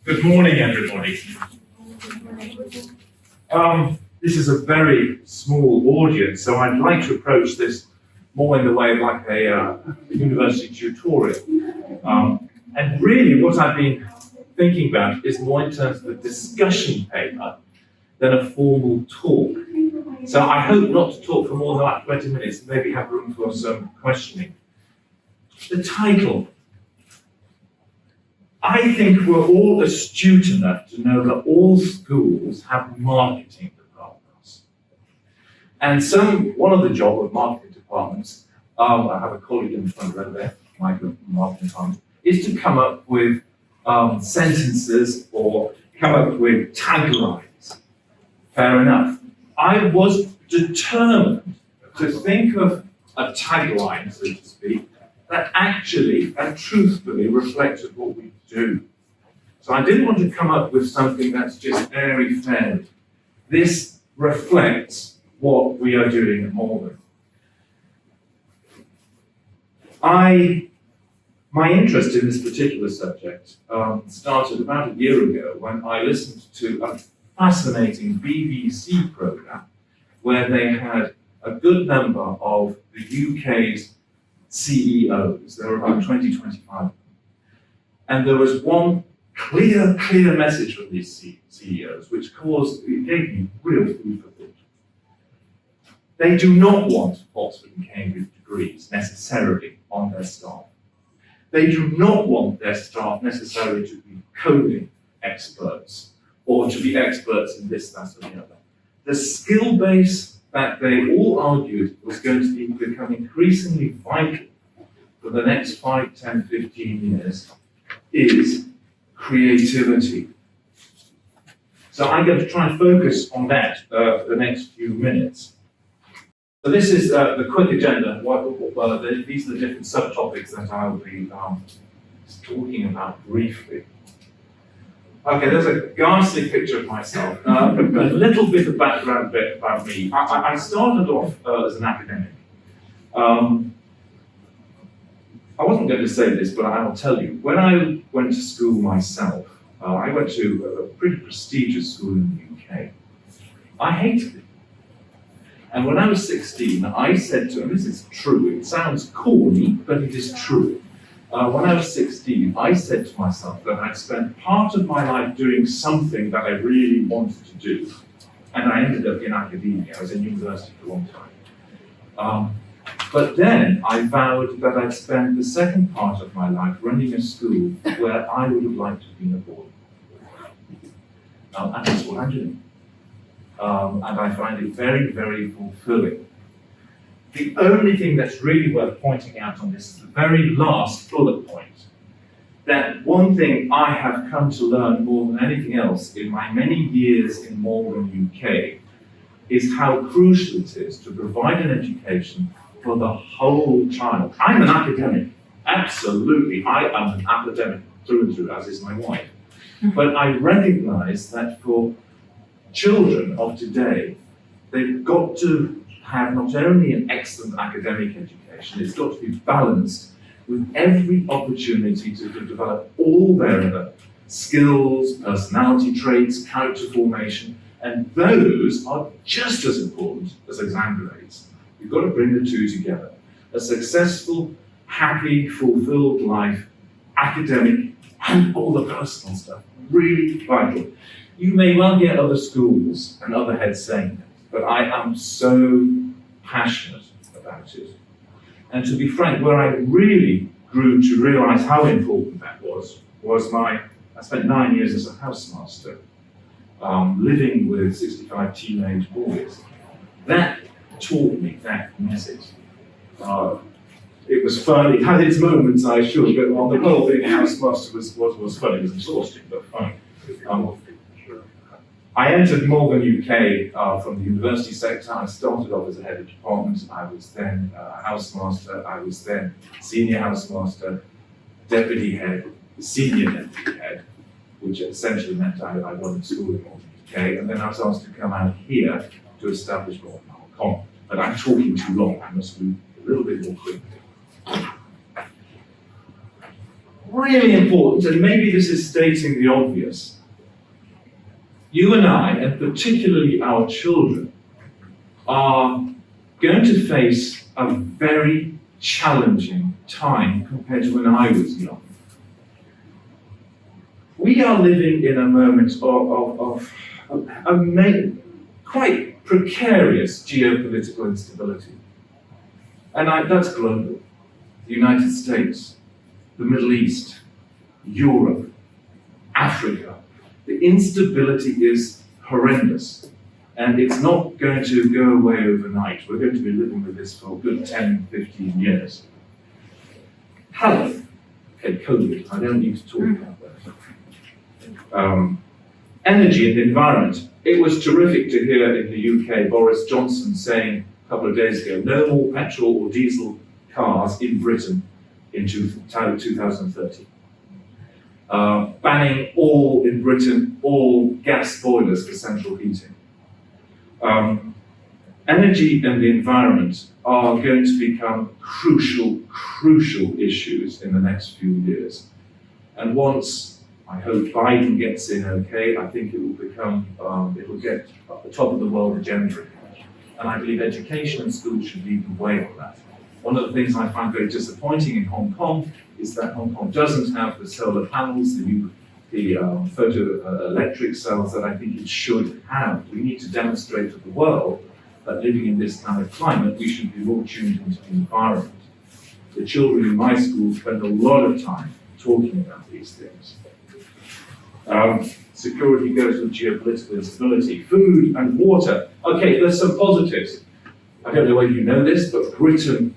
Good morning, everybody. This is a very small audience, so I'd like to approach this more in the way of like a university tutorial. And really what I've been thinking about is more in terms of a discussion paper than a formal talk. So I hope not to talk for more than like 20 minutes, maybe have room for some questioning. The title. I think we're all astute enough to know that all schools have marketing departments. And one of the job of marketing departments, I have a colleague in the front row there, my marketing department, is to come up with sentences or come up with taglines. Fair enough. I was determined to think of a tagline, so to speak, that actually and truthfully reflected what we do. So I didn't want to come up with something that's just airy-fairy. This reflects what we are doing at Malvern. My interest in this particular subject started about a year ago when I listened to a fascinating BBC programme where they had a good number of the UK's CEOs. There were about 20-25. And there was one clear message from these CEOs, which gave me real food for thought. They do not want Oxford and Cambridge degrees necessarily on their staff. They do not want their staff necessarily to be coding experts or to be experts in this, that, or the other. The skill base that they all argued was going to become increasingly vital for the next 5, 10, 15 years is creativity. So I'm going to try and focus on that for the next few minutes. So this is the quick agenda. These are the different subtopics that I will be talking about briefly. Okay, there's a ghastly picture of myself. A little bit of background about me. I started off as an academic. I wasn't going to say this, but I will tell you. When I went to school myself, I went to a pretty prestigious school in the UK. I hated it. And when I was 16, I said to, and this is true, it sounds corny, but it is true. When I was 16, I said to myself that I'd spent part of my life doing something that I really wanted to do. And I ended up in academia. I was in university for a long time. But then I vowed that I'd spend the second part of my life running a school where I would have liked to have been a boy. And that's what I'm doing. And I find it very, very fulfilling. The only thing that's really worth pointing out on this is the very last bullet point. That one thing I have come to learn more than anything else in my many years in Malvern, UK, is how crucial it is to provide an education for the whole child. I'm an academic, absolutely. I am an academic through and through, as is my wife. But I recognize that for children of today, they've got to have not only an excellent academic education, it's got to be balanced with every opportunity to develop all their other skills, personality traits, character formation, and those are just as important as exam grades. You've got to bring the two together. A successful, happy, fulfilled life, academic, and all the personal stuff, really vital. You may well get other schools and other heads saying that, but I am so passionate about it. And to be frank, where I really grew to realize how important that was I spent 9 years as a housemaster, living with 65 teenage boys. That taught me that message. It was fun, it had its moments, I assure you, but on the whole, being a housemaster was fun, it was exhausting, but fun. I entered Malvern, UK from the university sector. I started off as a head of department. I was then a housemaster. I was then senior housemaster, deputy head, senior deputy head, which essentially meant I wanted school in Malvern, UK. And then I was asked to come out here to establish Malvern Common. But I'm talking too long. I must move a little bit more quickly. really important, and maybe this is stating the obvious. You and I, and particularly our children, are going to face a very challenging time compared to when I was young. We are living in a moment of quite precarious geopolitical instability. And that's global. The United States, the Middle East, Europe, Africa. The instability is horrendous. And it's not going to go away overnight. We're going to be living with this for a good 10, 15 years. Health. Okay, COVID. I don't need to talk about that. Energy and the environment. It was terrific to hear in the UK Boris Johnson saying a couple of days ago, no more petrol or diesel cars in Britain in 2030. Banning in Britain, all gas boilers for central heating. Energy and the environment are going to become crucial issues in the next few years. And once, I hope Biden gets in okay, I think it will it will get at the top of the world agenda. And I believe education and schools should lead the way on that. One of the things I find very disappointing in Hong Kong is that Hong Kong doesn't have the solar panels, the photoelectric cells that I think it should have. We need to demonstrate to the world that living in this kind of climate, we should be more tuned into the environment. The children in my school spend a lot of time talking about these things. Security goes with geopolitical instability. Food and water. Okay, there's some positives. I don't know whether you know this, but Britain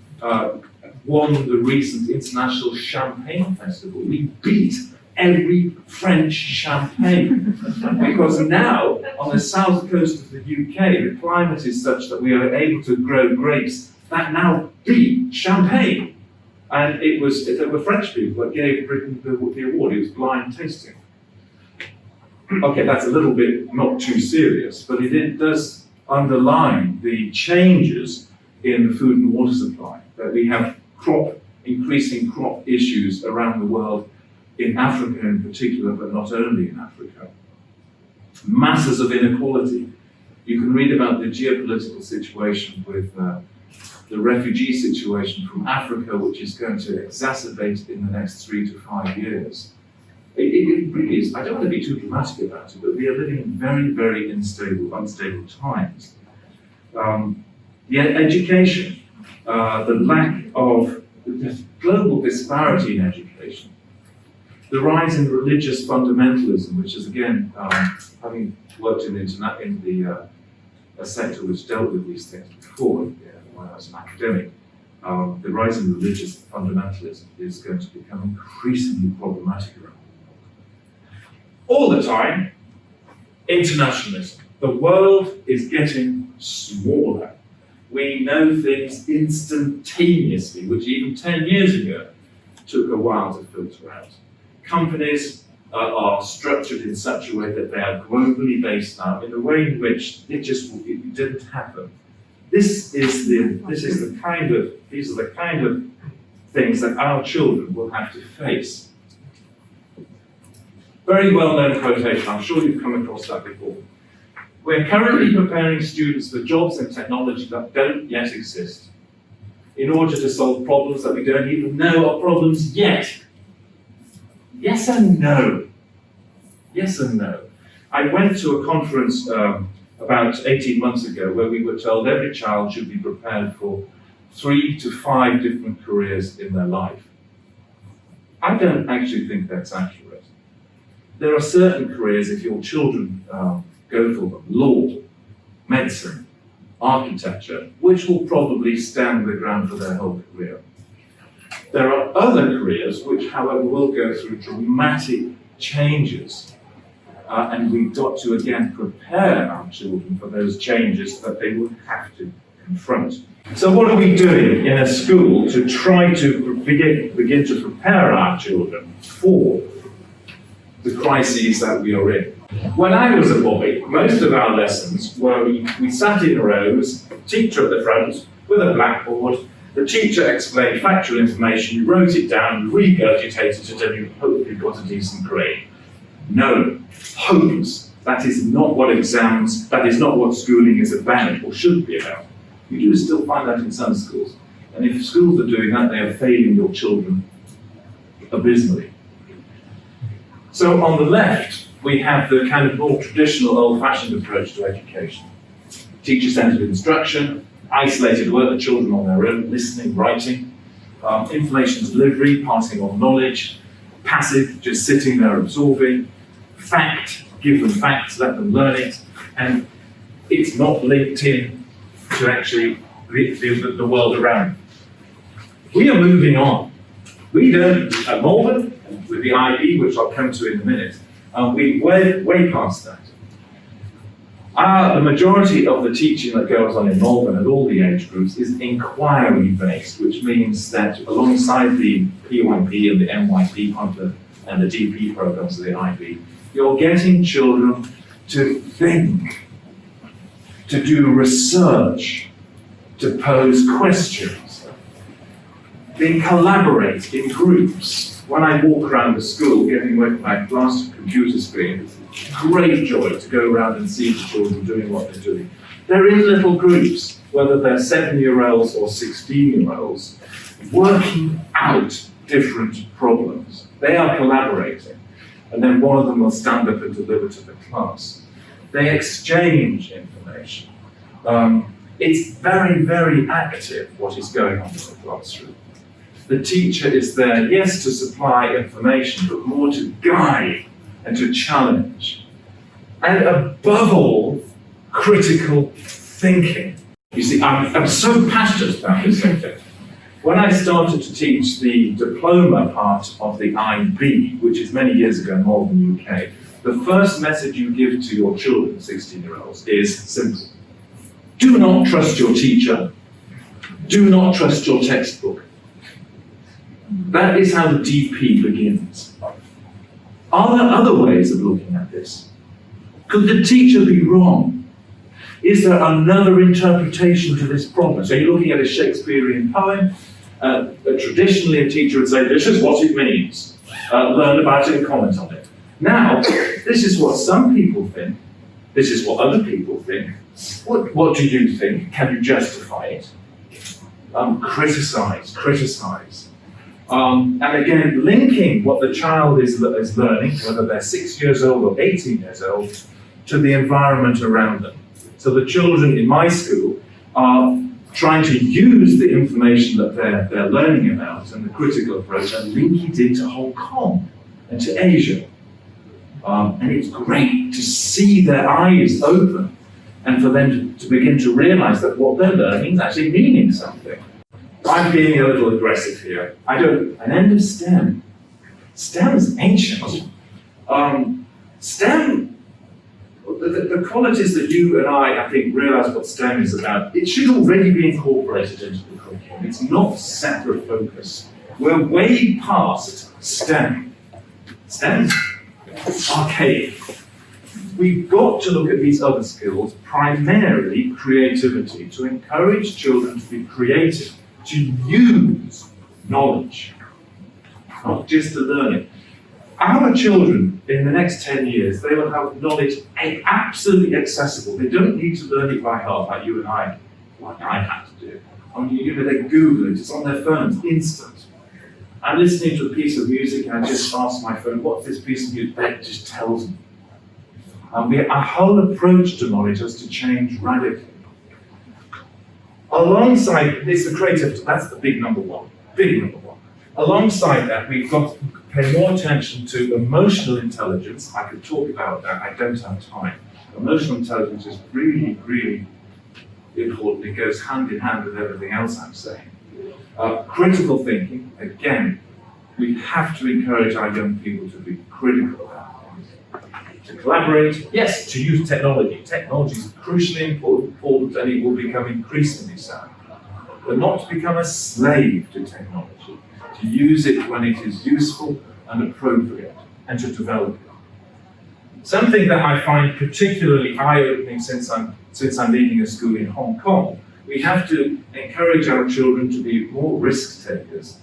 won the recent International Champagne Festival. We beat every French champagne. Because now, on the south coast of the UK, the climate is such that we are able to grow grapes that now beat champagne. And there were French people that gave Britain the award. It was blind tasting. Okay, that's a little bit not too serious, but it does underline the changes in the food and water supply, that we have increasing crop issues around the world, in Africa in particular, but not only in Africa. Masses of inequality. You can read about the geopolitical situation with the refugee situation from Africa, which is going to exacerbate in the next 3 to 5 years. It really is. I don't want to be too dramatic about it, but we are living in very, very unstable times. The education, the lack of the global disparity in education, the rise in religious fundamentalism, which is again, having worked in a sector which dealt with these things before, when I was an academic, the rise in religious fundamentalism is going to become increasingly problematic around. All the time, internationalism. The world is getting smaller. We know things instantaneously, which even 10 years ago took a while to filter out. Companies are structured in such a way that they are globally based now in a way in which it didn't happen. These are the kind of things that our children will have to face. Very well-known quotation, I'm sure you've come across that before. We're currently preparing students for jobs and technology that don't yet exist, in order to solve problems that we don't even know are problems yet. Yes and no. Yes and no. I went to a conference about 18 months ago where we were told every child should be prepared for 3 to 5 different careers in their life. I don't actually think that's accurate. There are certain careers, if your children go for them, law, medicine, architecture, which will probably stand the ground for their whole career. There are other careers which, however, will go through dramatic changes. And we've got to, again, prepare our children for those changes that they will have to confront. So what are we doing in a school to try to begin to prepare our children for the crises that we are in? When I was a boy, most of our lessons were we sat in rows, teacher at the front with a blackboard, The teacher explained factual information, you wrote it down, you regurgitated it, and you hopefully got a decent grade. No, hopeless. That is not what exams, that is not what schooling is about or should be about. You do still find that in some schools. And if schools are doing that, they are failing your children abysmally. So on the left, we have the kind of more traditional, old-fashioned approach to education. Teacher-centered instruction, isolated work, the children on their own, listening, writing, information delivery, passing on knowledge, passive, just sitting there absorbing, fact, give them facts, let them learn it, and it's not linked in to actually the world around them. We are moving on. We don't, at Malvern, with the IB, which I'll come to in a minute, we're way past that. The majority of the teaching that goes on in Malvern at all the age groups is inquiry-based, which means that alongside the P1P and the MYP and the DP programs of the IB, you're getting children to think, to do research, to pose questions. They collaborate in groups. When I walk around the school, getting away from my glass computer screen, it's a great joy to go around and see the children doing what they're doing. They're in little groups, whether they're 7-year-olds or 16-year-olds, working out different problems. They are collaborating, and then one of them will stand up and deliver to the class. They exchange information. It's very, very active what is going on in the classroom. The teacher is there, yes, to supply information, but more to guide and to challenge. And above all, critical thinking. You see, I'm so passionate about this subject. When I started to teach the diploma part of the IB, which is many years ago in Malvern, UK, the first message you give to your children, 16-year-olds, is simple. Do not trust your teacher. Do not trust your textbook. That is how the DP begins. Are there other ways of looking at this? Could the teacher be wrong? Is there another interpretation to this problem? So you're looking at a Shakespearean poem. Traditionally, a teacher would say, this is what it means. Learn about it and comment on it. Now, this is what some people think. This is what other people think. What do you think? Can you justify it? Criticize. And again, linking what the child is learning, whether they're 6 years old or 18 years old, to the environment around them. So the children in my school are trying to use the information that they're learning about and the critical approach and link it into Hong Kong and to Asia. And it's great to see their eyes open and for them to begin to realize that what they're learning is actually meaning something. I'm being a little aggressive here. An end of STEM. STEM is ancient. STEM, the qualities that you and I think, realize what STEM is about, it should already be incorporated into the curriculum. It's not separate focus. We're way past STEM. STEM's archaic. We've got to look at these other skills, primarily creativity, to encourage children to be creative, to use knowledge, not just to learn it. Our children, in the next 10 years, they will have knowledge absolutely accessible. They don't need to learn it by heart like you and I, like I had to do. They Google it, it's on their phones, instant. I'm listening to a piece of music and I just ask my phone, what's this piece of music? It just tells me. Our whole approach to knowledge has to change radically. Alongside this, the creativity, that's the big number one. Alongside that, we've got to pay more attention to emotional intelligence. I could talk about that, I don't have time. Emotional intelligence is really, really important. It goes hand in hand with everything else I'm saying. Critical thinking, again, we have to encourage our young people to be critical about things. To collaborate, yes, to use technology. Technology is crucially important and it will become increasingly so. But not to become a slave to technology. To use it when it is useful and appropriate, and to develop it. Something that I find particularly eye-opening since I'm leading a school in Hong Kong We have to encourage our children to be more risk takers.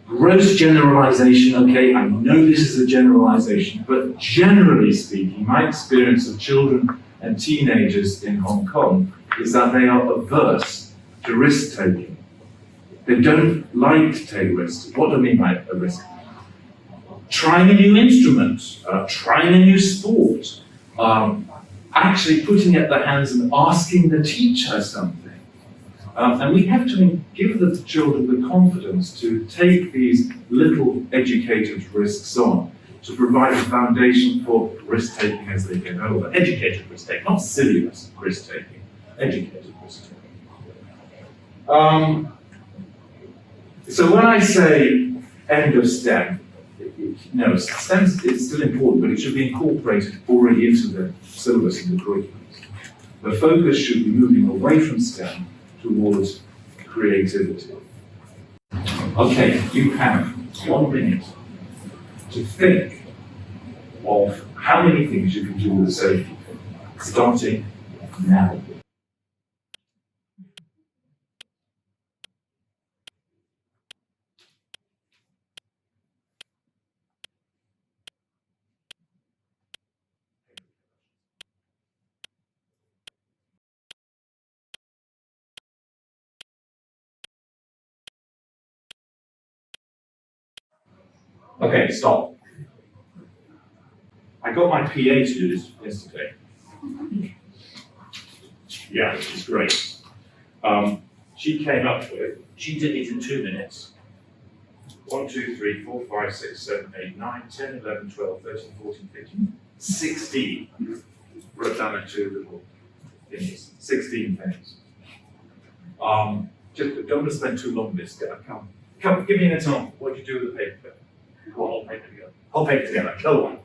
Gross generalization, okay, I know this is a generalization, but generally speaking, my experience of children and teenagers in Hong Kong is that they are averse to risk taking. They don't like to take risks. What do I mean by a risk? Trying a new instrument, trying a new sport, actually putting it at the hands and asking the teacher something. And we have to give the children the confidence to take these little educated risks on, to provide a foundation for risk-taking as they get older. Educated risk-taking, not silly risk-taking, educated risk-taking. So when I say end of STEM, no, STEM is still important, but it should be incorporated already into the syllabus and the curriculums. The focus should be moving away from STEM towards creativity. Okay, you have 1 minute to think of how many things you can do with a safety pin, starting now. Okay, stop. I got my PA to do this yesterday. Yeah, which is great. She came up with, she did it in 2 minutes. 1, 2, 3, 4, 5, 6, 7, 8, 9, 10, 11, 12, 13, 14, 15, 16. Wrote down the 2 little things, 16 things. Just don't want to spend too long on this. Come, give me an example. What do you do with the paper? Hold paper together. Hold paper together. Go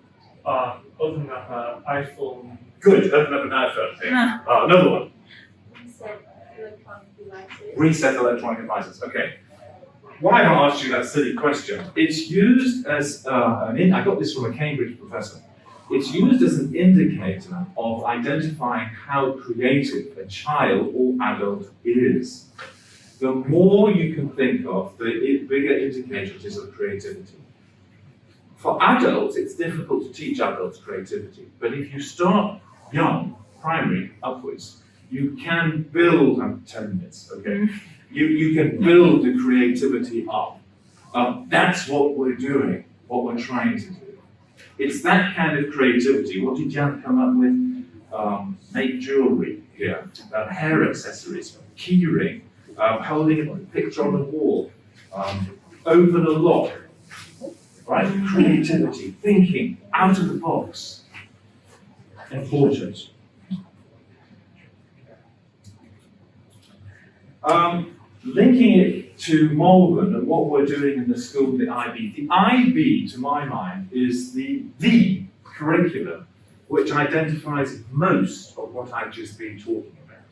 on. Open up an iPhone. Good. Open up an iPhone. Okay. Another one. Reset electronic devices. Okay. Why have I asked you that silly question? It's used as I got this from a Cambridge professor. It's used as an indicator of identifying how creative a child or adult is. The more you can think of, the bigger indicator it is of creativity. For adults, it's difficult to teach adults creativity, but if you start young, primary, upwards, you can build, I'm 10 minutes, okay? You can build the creativity up. That's what we're doing, what we're trying to do. It's that kind of creativity. What did Jan come up with? Make jewelry, hair accessories, keyring, holding a picture on the wall, open a lock, right? Creativity, thinking out of the box. Important. Linking it to Malvern and what we're doing in the school, the IB. The IB, to my mind, is the curriculum which identifies most of what I've just been talking about.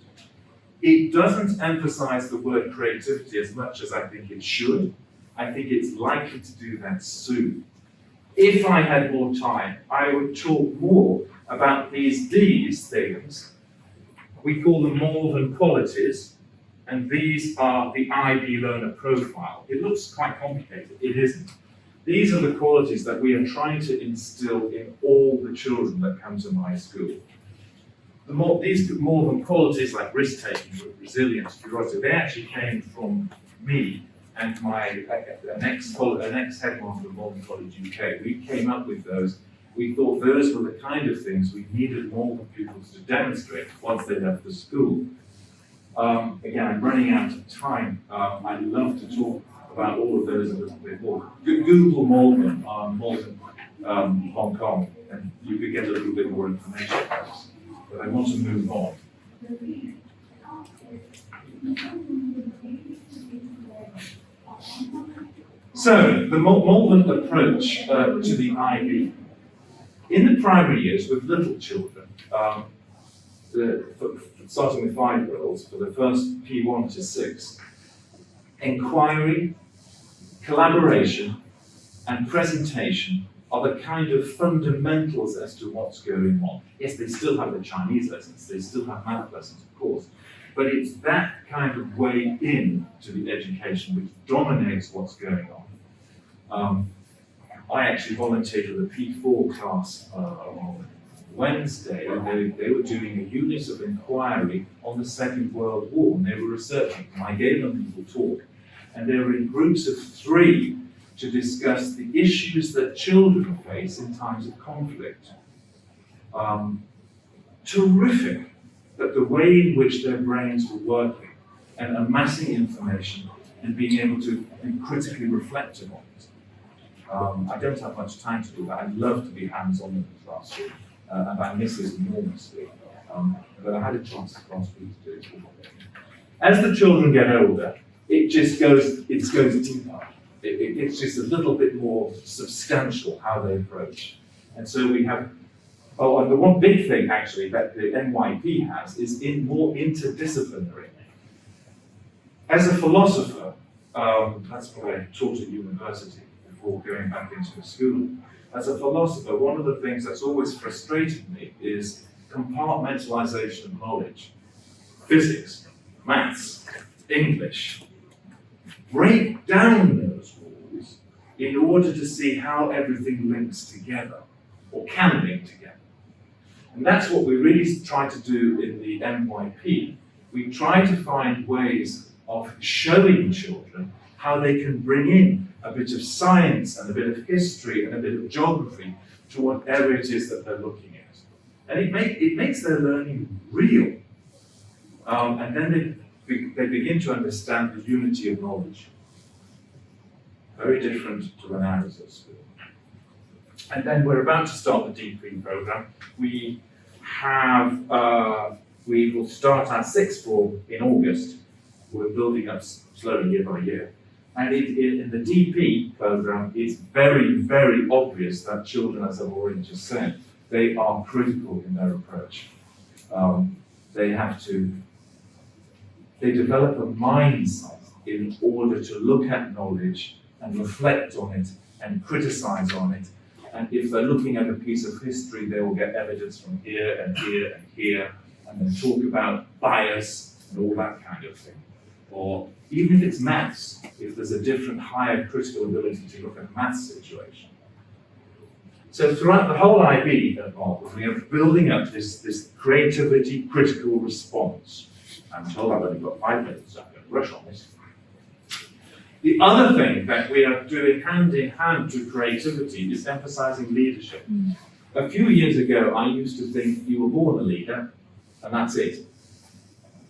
It doesn't emphasize the word creativity as much as I think it should. I think it's likely to do that soon. If I had more time, I would talk more about these things. We call them Mould and Qualities, and these are the IB learner profile. It looks quite complicated, it isn't. These are the qualities that we are trying to instill in all the children that come to my school. These Mould and Qualities like risk-taking, resilience, curiosity, they actually came from me and an ex-headmaster of Mould and Qualities UK. We came up with those. We thought those were the kind of things we needed Malvern pupils to demonstrate once they left the school. Again, I'm running out of time. I'd love to talk about all of those a little bit more. Google Malvern, Hong Kong, and you could get a little bit more information. But I want to move on. So, the Malvern approach to the IB. In the primary years with little children, starting with 5-year-olds, for the first P1 to 6, inquiry, collaboration, and presentation are the kind of fundamentals as to what's going on. Yes, they still have the Chinese lessons, they still have math lessons, of course, But it's that kind of way in to the education which dominates what's going on. I actually volunteered with a P4 class on Wednesday, and they were doing a unit of inquiry on the Second World War, and they were researching, and I gave them a little talk, and they were in groups of 3 to discuss the issues that children face in times of conflict. Terrific that the way in which their brains were working and amassing information and being able to be critically reflective on it. I don't have much time to do that. I'd love to be hands-on in the classroom, and I miss it enormously. But I had a chance last week to do it. As the children get older, it goes deeper. It's just a little bit more substantial how they approach. And so we have, and the one big thing actually that the NYP has is more interdisciplinary. As a philosopher, that's what I taught at university before going back into school. As a philosopher, one of the things that's always frustrated me is compartmentalization of knowledge. Physics, maths, English. Break down those walls in order to see how everything links together, or can link together. And that's what we really try to do in the NYP. We try to find ways of showing children how they can bring in a bit of science and a bit of history and a bit of geography to whatever it is that they're looking at. And it makes their learning real. And then they begin to understand the unity of knowledge. Very different to when I was at school. And then we're about to start the DP program. We will start our 6th form in August. We're building up slowly year by year. And in the DP program, it's very, very obvious that children, as I've already just said, they are critical in their approach. They develop a mindset in order to look at knowledge and reflect on it and criticize on it. And if they're looking at a piece of history, they will get evidence from here and here and here, and then talk about bias and all that kind of thing. Or even if it's maths, if there's a different, higher critical ability to look at a maths situation. So throughout the whole IB at Malvern, we are building up this creativity critical response. I'm told I've only got 5 minutes, so I'm going to rush on this. The other thing that we are doing hand in hand to creativity is emphasizing leadership. A few years ago, I used to think you were born a leader, and that's it.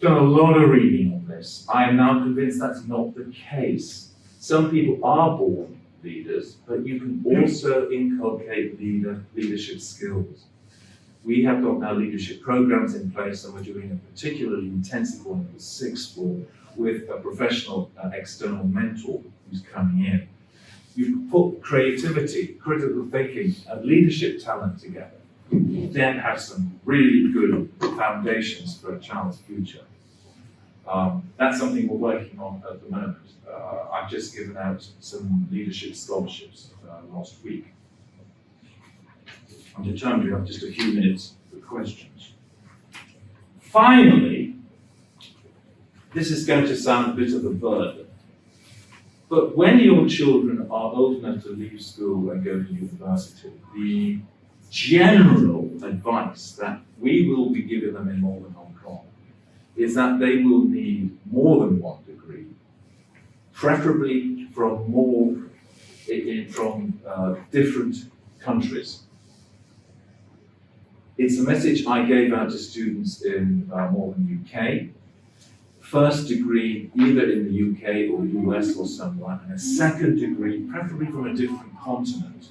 Done a lot of reading on this. I am now convinced that's not the case. Some people are born leaders, but you can also inculcate leadership skills. We have got now leadership programs in place, and we're doing a particularly intensive one in the 6th form with a professional external mentor who's coming in. You put creativity, critical thinking, and leadership talent together. You then have some really good foundations for a child's future. That's something we're working on at the moment. I've just given out some leadership scholarships last week. I'm determined we have just a few minutes for questions. Finally, this is going to sound a bit of a burden, but when your children are old enough to leave school and go to university, the general advice that we will be giving them in Mould and Qualities is that they will need more than 1 degree, preferably from different countries. It's a message I gave out to students in Malvern, UK. First degree either in the UK or US or somewhere, and a 2nd degree, preferably from a different continent.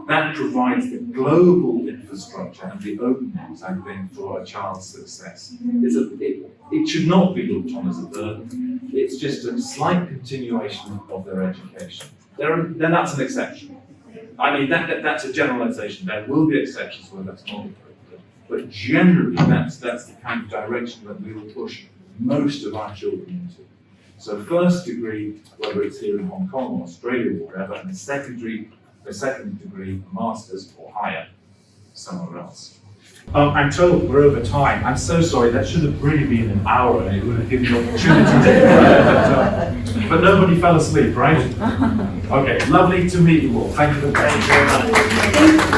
That provides the global infrastructure and the openings, I think, for a child's success. It should not be looked on as a burden. It's just a slight continuation of their education. Then that's an exception. I mean, that's a generalization. There will be exceptions where that's not appropriate. But generally, that's the kind of direction that we will push most of our children into. So 1st degree, whether it's here in Hong Kong or Australia or wherever, and a 2nd degree, a master's or higher somewhere else. I'm told we're over time. I'm so sorry. That should have really been an hour, and it would have given you an opportunity to. But nobody fell asleep, right? Okay. Lovely to meet you all. Thank you very much.